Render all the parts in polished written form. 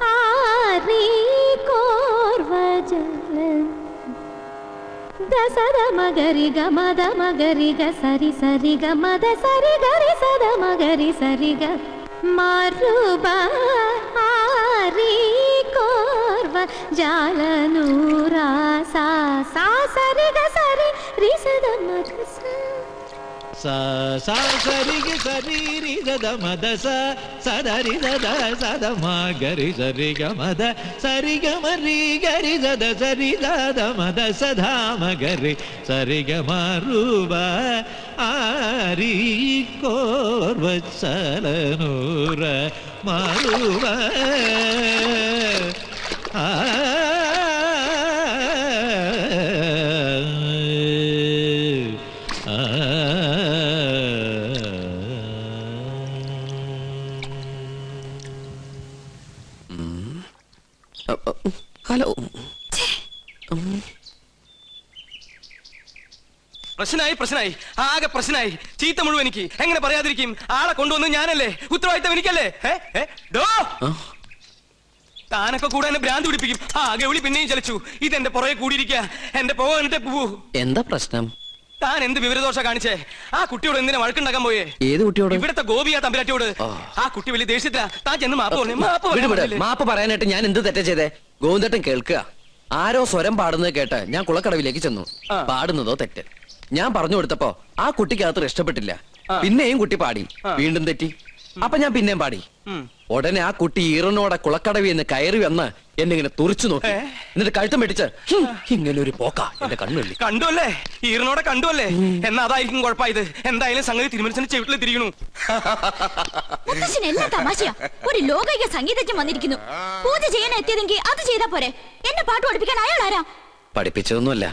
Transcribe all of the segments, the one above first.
ആരി കോർവജലൻ ദസദ മഗരി ഗമദ മഗരി ഗ സരി സരി ഗമദ സരി ഗരി സദ മഗരി സരി ഗ മരുബ ആരി കോർവ ജാലനൂര സാ സാ സരി ഗ സരി രി സദ മഗ sa sa sari ga sari ri da da ma da sa sa da ri da da sa da ma ga ri sa ri ga ma da sari ga ma ri ga ri da da sa ri da da ma da sa dha ma ga ri sa ri ga ma ru ba ari kor vachalanura ma ru ba hello. പ്രശ്നമായി ആകെ പ്രശ്നമായി. ചീത്ത മുഴുവൻ എനിക്ക്. എങ്ങനെ പറയാതിരിക്കും? ആളെ കൊണ്ടുവന്ന് ഞാനല്ലേ, ഉത്തരവാദിത്തം എനിക്കല്ലേ. താനൊക്കെ കൂടെ എന്നെ ഭ്രാന്ത് പിടിപ്പിക്കും. ആകെ വിളി പിന്നെയും ചലിച്ചു. ഇതെന്റെ പുറകെ കൂടിയിരിക്കുക. എന്റെ പോകട്ടെ പോവൂ. എന്താ പ്രശ്നം? താൻ എന്ത് വിവരദോഷ കാണിച്ചേ? ആ കുട്ടിയോട് എന്തിനാ വഴക്കുണ്ടാക്കാൻ പോയേ? ഏത് കുട്ടിയോട്? ഇവിടത്തെ ഗോപിയാ തമ്പുരാട്ടിയോട്. ആ കുട്ടി വലിയ ദേഷ്യത്തിലാ. താൻ ചെന്ന് മാപ്പ് പറഞ്ഞു. മാപ്പ് പറയാനായിട്ട് ഞാൻ എന്ത് തെറ്റാ ചെയ്തേ? ഗോവിന്ദേട്ടൻ കേൾക്കുക. ആരോ സ്വരം പാടുന്നത് കേട്ട് ഞാൻ കുളക്കടവിലേക്ക് ചെന്നു. പാടുന്നതോ തെറ്റ്. ഞാൻ പറഞ്ഞു കൊടുത്തപ്പോ ആ കുട്ടിക്കകത്ത് ഇഷ്ടപ്പെട്ടില്ല. പിന്നെയും കുട്ടി പാടി. വീണ്ടും തെറ്റി. അപ്പൊ ഞാൻ പിന്നെയും പാടി. ഉടനെ ആ കുട്ടി ഈറനോടെ കുളക്കടവി എന്ന് കയറി വന്ന് എന്നെ ഇങ്ങനെ തുറിച്ചു നോക്കി. എന്നിട്ട് കഴുത്തം വെട്ടിച്ച് ഇങ്ങനെ ഒരു പോക്ക എന്റെ കണ്ണുള്ളി. കണ്ടുവല്ലേ? ഈറനോടെ കണ്ടുവല്ലേ? എന്നാ അതായിരിക്കും കുഴപ്പമായത്. എന്തായാലും സംഗതി തിരുമനസിന്റെ ചെവിട്ടിൽ തിരികണു. എല്ലാ തമാശയാ. ഒരു ലോകൈക സംഗീതജ്ഞൻ വന്നിരിക്കുന്നു. പൂജ ചെയ്യാൻ എത്തിയതെങ്കിൽ അത് ചെയ്താ പോരെ. എന്നെ പാട്ട് പഠിപ്പിക്കാൻ അയാൾ ആരാ? പഠിപ്പിച്ചതൊന്നുമല്ല,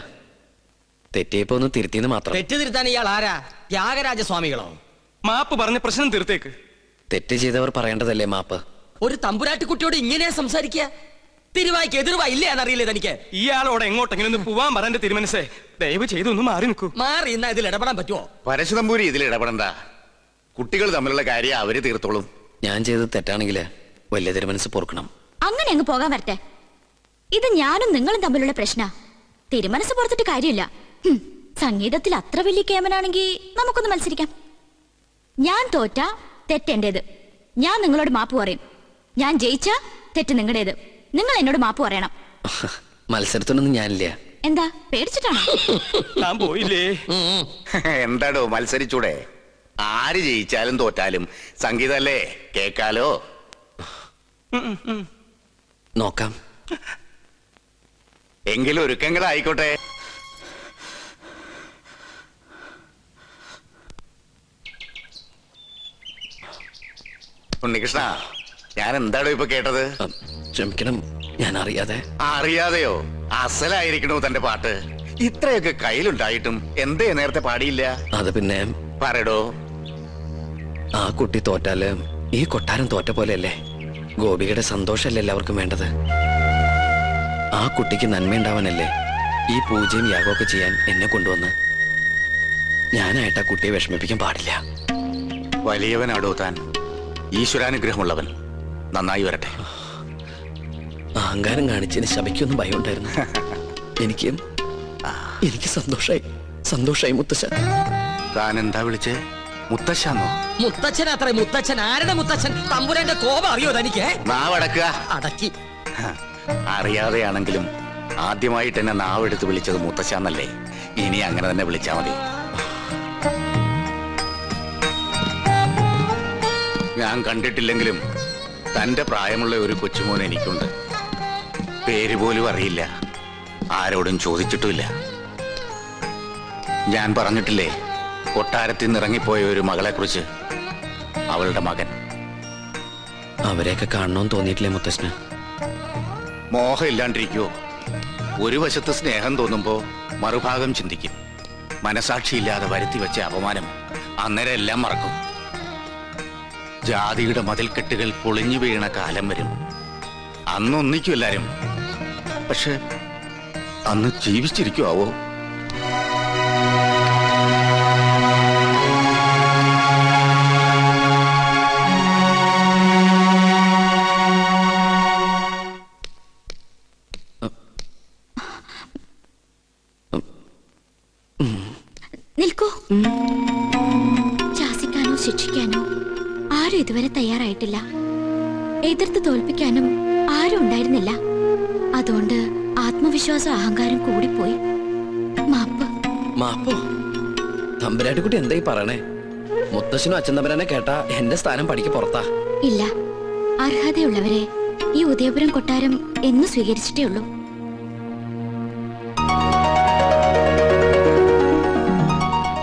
തെറ്റിയപ്പോ ഒന്ന് തിരുത്തിന്ന് മാത്രം. തെറ്റ് തിരുത്താൻ ഇയാൾ ആരാ? ത്യാഗരാജസ്വാമികളോ? മാപ്പ് പറഞ്ഞ പ്രശ്നം തീർത്തേക്ക്. തെറ്റ് ചെയ്തവർ പറയേണ്ടതല്ലേ മാപ്പ്? ഒരു തമ്പുരാട്ടിക്കുട്ടിയോട് ഇങ്ങനെയാ സംസാരിക്കുക? തിരുവായിക്ക് എതിർവാ ഇല്ലേ എന്നറിയില്ലേ തനിക്ക്? ഇയാളോട് എങ്ങോട്ടെങ്കിലും ഒന്ന് പോവാൻ പറയാൻ തിരുമനസേ, ദയവ് ചെയ്ത് ഒന്ന് മാറി നിൽക്കൂ. മാറി ഇന്നാ ഇതിൽ ഇടപെടാൻ പറ്റുമോ? പരശുതമ്പൂരി ഇതിൽ ഇടപെടണ്ട. കുട്ടികൾ തമ്മിലുള്ള കാര്യം അവര് തീർത്തോളും. ഞാൻ ചെയ്തത് തെറ്റാണെങ്കിൽ വലിയ തിരുമനസ് പൊറുക്കണം. അങ്ങനെ അങ്ങ് പോകാൻ വരട്ടെ. ഇത് ഞാനും നിങ്ങളും തമ്മിലുള്ള പ്രശ്ന. തിരുമനസ് പുറത്തിട്ട് കാര്യമില്ല. സംഗീതത്തിൽ അത്ര വലിയ കേമനാണെങ്കിൽ നമുക്കൊന്ന് മത്സരിക്കാം. ഞാൻ തോറ്റ തെറ്റെന്റേത്. ഞാൻ നിങ്ങളോട് മാപ്പ് പറയും. ഞാൻ ജയിച്ച തെറ്റ് നിങ്ങളുടേത്. നിങ്ങൾ എന്നോട് മാപ്പ് പറയണം. മത്സരത്തിനൊന്നും ഞാനില്ല. എന്താ പേടിച്ചിട്ടാണോ? ഞാൻ പോയില്ലേ? എന്താടോ മത്സരിച്ചൂടെ? ആര് ജയിച്ചാലും തോറ്റാലും സംഗീതല്ലേ, കേക്കാലോ. നോക്കാം. എങ്കിലും ഒരുക്കങ്ങളായിക്കോട്ടെ. ഉണ്ണികൃഷ്ണ, ഞാൻ എന്താടോ ഇപ്പൊ കേട്ടത്? ക്ഷമിക്കണം, ഞാൻ അറിയാതെ. അറിയാതെയോ? അസലായിരിക്കണോ തന്റെ പാട്ട്? ഇത്രയൊക്കെ കയ്യിലുണ്ടായിട്ടും എന്തേ നേരത്തെ പാടിയില്ല? അത് പിന്നെ പറയടോ. ആ കുട്ടി തോറ്റാല് ഈ കൊട്ടാരം തോറ്റ പോലെയല്ലേ? ഗോപികയുടെ സന്തോഷമല്ലേ എല്ലാവർക്കും വേണ്ടത്? ആ കുട്ടിക്ക് നന്മയുണ്ടാവാനല്ലേ ഈ പൂജയും യാഗമൊക്കെ ചെയ്യാൻ എന്നെ കൊണ്ടുവന്ന്. ഞാനായിട്ട് ആ കുട്ടിയെ വിഷമിപ്പിക്കാൻ പാടില്ല. വലിയവനാടോ താൻ, ഈശ്വരാനുഗ്രഹമുള്ളവൻ. നന്നായി വരട്ടെ. അഹങ്കാരം കാണിച്ചതിന് ശബയ്ക്കൊന്നും ഭയം ഉണ്ടായിരുന്നു. എനിക്ക് സന്തോഷായി മുത്തശ്ശൻ. താൻ എന്താ വിളിച്ചേ? മുത്തശ്ശാന്നോ? മുത്തച്ഛൻ അത്ര മുത്തച്ഛൻ. ആരുടെ മുത്തച്ഛൻ? തമ്പുരാന്റെ കോപം അറിയോ തനിക്ക്? നാവടക്കുക. അടക്കി. അറിയാതെയാണെങ്കിലും ആദ്യമായിട്ട് എന്നെ നാവെടുത്ത് വിളിച്ചത് മുത്തശ്ശാന്നല്ലേ? ഇനി അങ്ങനെ തന്നെ വിളിച്ചാ മതി. ഞാൻ കണ്ടിട്ടില്ലെങ്കിലും തന്റെ പ്രായമുള്ള ഒരു കൊച്ചുമോൻ എനിക്കുണ്ട്. പേര് പോലും അറിയില്ല, ആരോടും ചോദിച്ചിട്ടുമില്ല. ഞാൻ പറഞ്ഞിട്ടില്ലേ കൊട്ടാരത്തിൽ നിന്ന് ഇറങ്ങിപ്പോയ ഒരു മകളെ കുറിച്ച്? അവളുടെ മകൻ. അവരെയൊക്കെ കാണണമെന്ന് തോന്നിയിട്ടില്ലേ മുത്തശ്ശന്? മോഹം ഇല്ലാണ്ടിരിക്കുവോ? ഒരു വശത്ത് സ്നേഹം തോന്നുമ്പോ മറുഭാഗം ചിന്തിക്കും. മനസാക്ഷിയില്ലാതെ വരുത്തി വെച്ച അപമാനം അന്നേരം എല്ലാം മറക്കും. ജാതിയുടെ മതിൽക്കെട്ടുകൾ പൊളിഞ്ഞു വീണ കാലം വരും. അന്ന് ഒന്നിക്കും എല്ലാരും. പക്ഷെ അന്ന് ജീവിച്ചിരിക്കുവോ? ശാസിക്കാനോ ശിക്ഷിക്കാനോ ആരും ഇതുവരെ തയ്യാറായിട്ടില്ല. എതിർത്ത് തോൽപ്പിക്കാനും ആരും ഉണ്ടായിരുന്നില്ല. അതുകൊണ്ട് ആത്മവിശ്വാസം അഹങ്കാരം കൂടിപ്പോയി. മാപ്പ്. മാപ്പോ? തമ്പുരാട്ടിക്കുട്ടി എന്തായി പറയണേ? മുത്തശ്ശനും അച്ഛൻ തമ്പുരാനെ കേട്ടാ എന്റെ സ്ഥാനം പടിക്ക് പുറത്താ. ഇല്ല, അർഹതയുള്ളവരെ ഈ ഉദയപുരം കൊട്ടാരം എന്ന് സ്വീകരിച്ചിട്ടേ ഉള്ളൂ.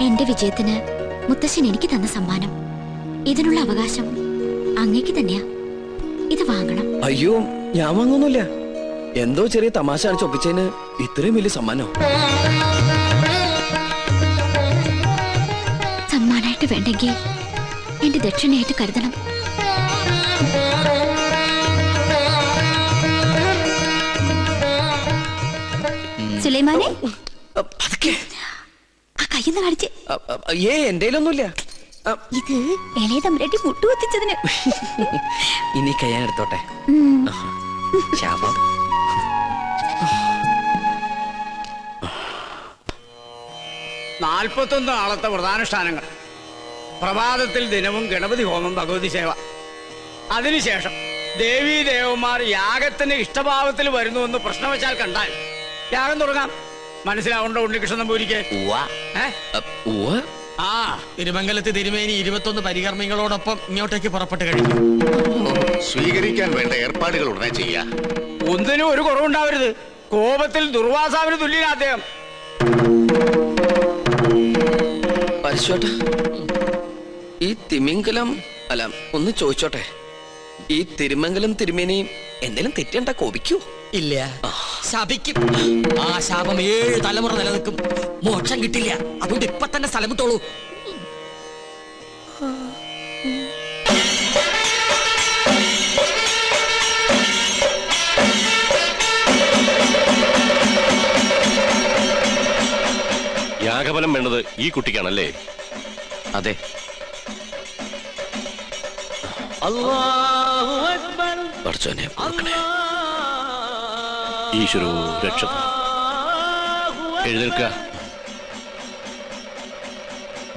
എന്റെ വിജയത്തിന് മുത്തശ്ശൻ എനിക്ക് തന്ന സമ്മാനം. ഇതിനുള്ള അവകാശം അങ്ങേക്ക് തന്നെയാ. ഇത് വാങ്ങണം. അയ്യോ, ഞാൻ വാങ്ങൊന്നുമില്ല. എന്തോ ചെറിയ തമാശ കാണിച്ച് ഒപ്പിച്ചതിന് ഇത്രയും വലിയ സമ്മാനോ? സമ്മാനായിട്ട് വേണ്ടെങ്കിൽ എന്റെ ദക്ഷിണയായിട്ട് കരുതണം. സുലൈമാനെ, ആ കയ്യെന്ന് കാണിച്ച്. എന്റെ ഒന്നുമില്ല. ഇത് ഇളയ തമ്പുരാട്ടി മുട്ടുകുത്തിച്ചതിന്. ഇനി കയ്യാൻ എടുത്തോട്ടെ. ശാപം. 41 നാളത്തെ പ്രധാനുഷ്ഠാനങ്ങൾ. പ്രഭാതത്തിൽ ദിനവും ഗണപതി ഹോമം, ഭഗവതി സേവ. അതിനുശേഷം ദേവീ ദേവന്മാർ യാഗത്തിന് ഇഷ്ടഭാവത്തിൽ വരുന്നുവെന്ന് പ്രശ്നവശാൽ കണ്ടാൽ യാഗം തുടങ്ങാം. മനസ്സിലാവുണ്ടോ ഉണ്ണികൃഷ്ണൻ നമ്പൂരിക്ക്? ആ തിരുമംഗലത്ത് തിരുമേനി 21 പരികർമ്മികളോടൊപ്പം ഇങ്ങോട്ടേക്ക് പുറപ്പെട്ട് കഴിഞ്ഞു. സ്വീകരിക്കാൻ വേണ്ട ഏർപ്പാടുകൾ ഉടനെ ചെയ്യാ. ഒന്നിനും ഒരു കുറവുണ്ടാവരുത്. കോപത്തിൽ ദുർവാസാവിന് തുല്യനാ അദ്ദേഹം. പരിശോട്ടെ, ഈ തിമിംഗലം അല്ല, ഒന്ന് ചോദിച്ചോട്ടെ, ഈ തിരുമംഗലം തിരുമേനി എന്തെങ്കിലും തെറ്റണ്ട കോപിക്കൂ? ഇല്ല, ശപിക്കും. ആ ശാപം 7 തലമുറ നിലനിൽക്കും. മോക്ഷം കിട്ടില്ല. അതുകൊണ്ട് ഇപ്പൊ തന്നെ സ്ഥലം വിട്ടോളൂ. യാഗഫലം വേണ്ടത് ഈ കുട്ടിക്കാണല്ലേ? അതെ. ഈശ്വരോ രക്ഷ. എഴുന്നേൽക്ക.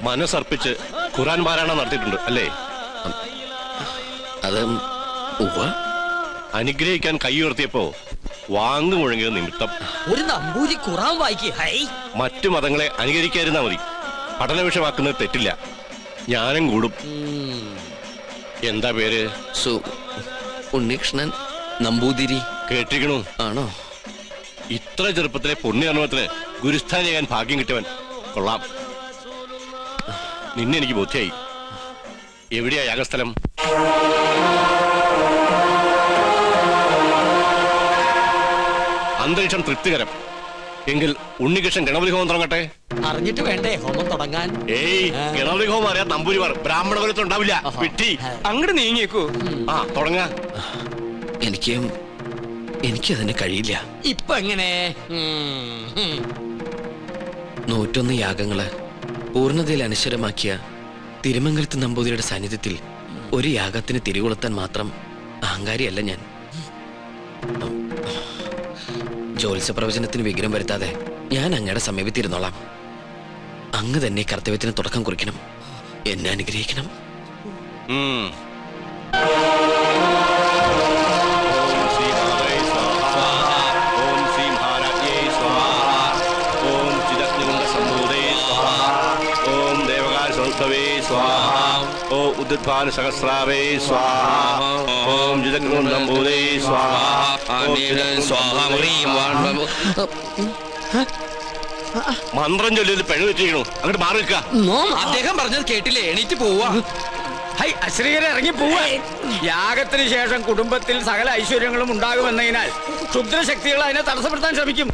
മനസ്സർപ്പിച്ച് ഖുർആൻ പാരായണം നടത്തിയിട്ടുണ്ട് അല്ലേ? അത് അനുഗ്രഹിക്കാൻ കൈ ഉയർത്തിയപ്പോ വാങ്ങു മുഴങ്ങിയത് നിമിത്തം. ഒരു നമ്പൂരി ഖുർആൻ വായിക്കുക. മറ്റു മതങ്ങളെ അനുകരിക്കാതിരുന്നാ മതി. പഠന വിഷയമാക്കുന്നത് തെറ്റില്ല. ജ്ഞാനം കൂടും. എന്താ പേര്? ഉണ്ണികൃഷ്ണൻ നമ്പൂതിരി. കേട്ടിരിക്കണു? ആണോ? ഇത്ര ചെറുപ്പത്തിലെ പുണ്യകർമ്മത്തിന് ഗുരുസ്ഥാനം ചെയ്യാൻ ഭാഗ്യം കിട്ടിയവൻ. കൊള്ളാം. നിന്നെ എനിക്ക് ബോധ്യായി. എവിടെയാ യാഗസ്ഥലം? അന്തരീക്ഷം തൃപ്തികരം. എങ്കിൽ ഉണ്ണികൃഷ്ണൻ ഗണപതി ഹോമം തുടങ്ങട്ടെ. അറിഞ്ഞിട്ട് വേണ്ടേ ഹോമം തുടങ്ങാൻ? ഏയ്, ഗണപതി ഹോമം അറിയാൻ നമ്പൂരിമാർ ബ്രാഹ്മണ കുലത്തിൽ ഉണ്ടാവില്ല. വിട്ടി അങ്ങോട്ട് നീങ്ങിയേക്കൂ. ആ തുടങ്ങാ. എനിക്കതിന് കഴിയില്ല. ഇപ്പൊ എങ്ങനെ? 101 യാഗങ്ങള് പൂർണ്ണതയിൽ അനശ്വരമാക്കിയ തിരുമംഗലത്ത് നമ്പൂതിരിയുടെ സാന്നിധ്യത്തിൽ ഒരു യാഗത്തിന് തിരികൊളുത്താൻ മാത്രം അഹങ്കാരിയല്ല ഞാൻ. ജ്യോത്സ്യ പ്രവചനത്തിന് വിഘ്നം വരുത്താതെ ഞാൻ അങ്ങയുടെ സമീപത്തിരുന്നോളാം. അങ്ങ് തന്നെ കർത്തവ്യത്തിന് തുടക്കം കുറിക്കണം. എന്നെ അനുഗ്രഹിക്കണം. സഹസ്രാവേ സ്വാഹ. ഓം ജിതഗ്രൂന്ദംബൂദേ സ്വാഹ. മന്ത്രം ചൊല്ലിയത് പെഴു വെച്ചിരിക്കണു. അങ്ങോട്ട് മാറി നിൽക്കുക. അദ്ദേഹം പറഞ്ഞത് കേട്ടില്ലേ? എണീറ്റ് പോവാ. ഹൈ, അശ്രീകരെ ഇറങ്ങി പോവാ. യാഗത്തിന് ശേഷം കുടുംബത്തിൽ സകല ഐശ്വര്യങ്ങളും ഉണ്ടാകുമെന്നതിനാൽ ക്ഷുദ്രശക്തികൾ അതിനെ തടസ്സപ്പെടുത്താൻ ശ്രമിക്കും.